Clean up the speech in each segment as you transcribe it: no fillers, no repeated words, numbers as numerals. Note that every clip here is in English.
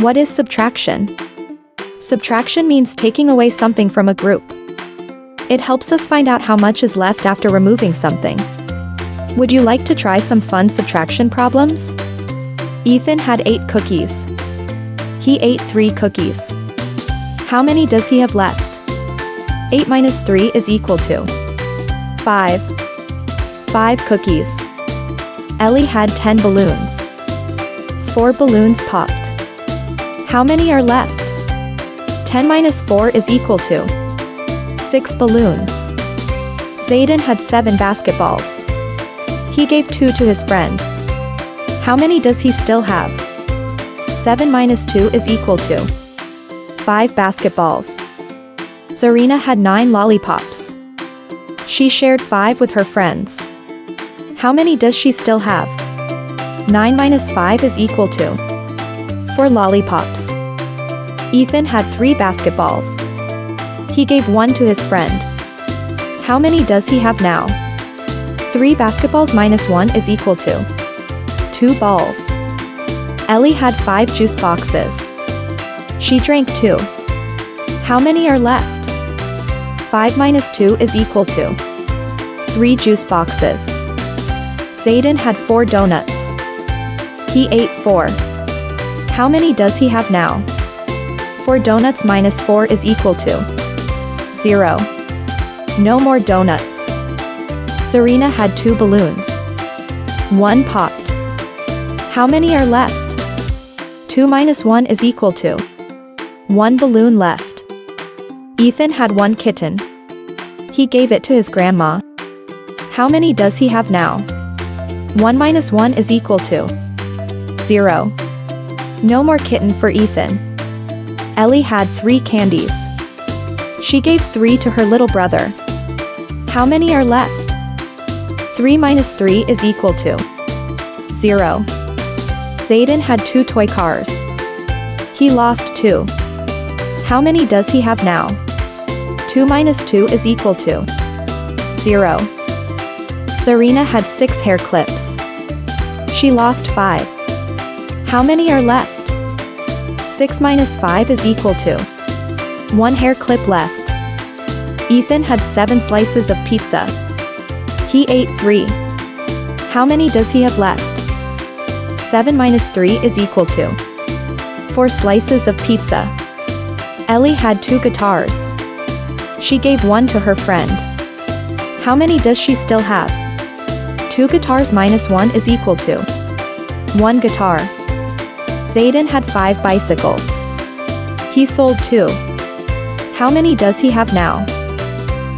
What is subtraction? Subtraction means taking away something from a group. It helps us find out how much is left after removing something. Would you like to try some fun subtraction problems? Ethan had 8 cookies. He ate 3 cookies. How many does he have left? 8 minus 3 is equal to 5. 5 cookies. Ellie had 10 balloons. 4 balloons popped. How many are left? 10 minus 4 is equal to 6 balloons. Zayden had 7 basketballs. He gave 2 to his friend. How many does he still have? 7 minus 2 is equal to 5 basketballs. Zarina had 9 lollipops. She shared 5 with her friends. How many does she still have? 9 minus 5 is equal to 4 lollipops. Ethan had 3 basketballs. He gave 1 to his friend. How many does he have now? 3 basketballs minus 1 is equal to 2 balls. Ellie had 5 juice boxes. She drank 2. How many are left? 5 minus 2 is equal to 3 juice boxes. Zayden had 4 donuts. He ate 4. How many does he have now? 4 donuts minus 4 is equal to 0. No more donuts. Zarina had 2 balloons. 1 popped. How many are left? 2 minus 1 is equal to 1 balloon left. Ethan had 1 kitten. He gave it to his grandma. How many does he have now? 1 minus 1 is equal to 0. No more kitten for Ethan. Ellie had 3 candies. She gave 3 to her little brother. How many are left? 3 minus 3 is equal to 0. Zayden had 2 toy cars. He lost 2. How many does he have now? 2 minus 2 is equal to 0. Zarina had 6 hair clips. She lost 5. How many are left? 6 minus 5 is equal to 1 hair clip left. Ethan had 7 slices of pizza. He ate 3. How many does he have left? 7 minus 3 is equal to 4 slices of pizza. Ellie had 2 guitars. She gave 1 to her friend. How many does she still have? 2 guitars minus 1 is equal to 1 guitar. Zayden had 5 bicycles. He sold 2. How many does he have now?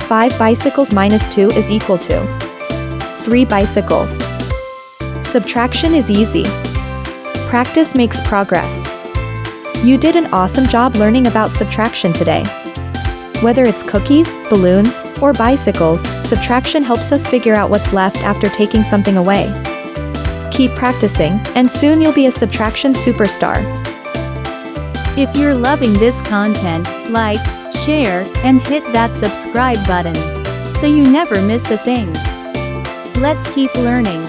5 bicycles minus 2 is equal to 3 bicycles. Subtraction is easy. Practice makes progress. You did an awesome job learning about subtraction today. Whether it's cookies, balloons, or bicycles, subtraction helps us figure out what's left after taking something away. Keep practicing, and soon you'll be a subtraction superstar. If you're loving this content, like, share, and hit that subscribe button, so you never miss a thing. Let's keep learning.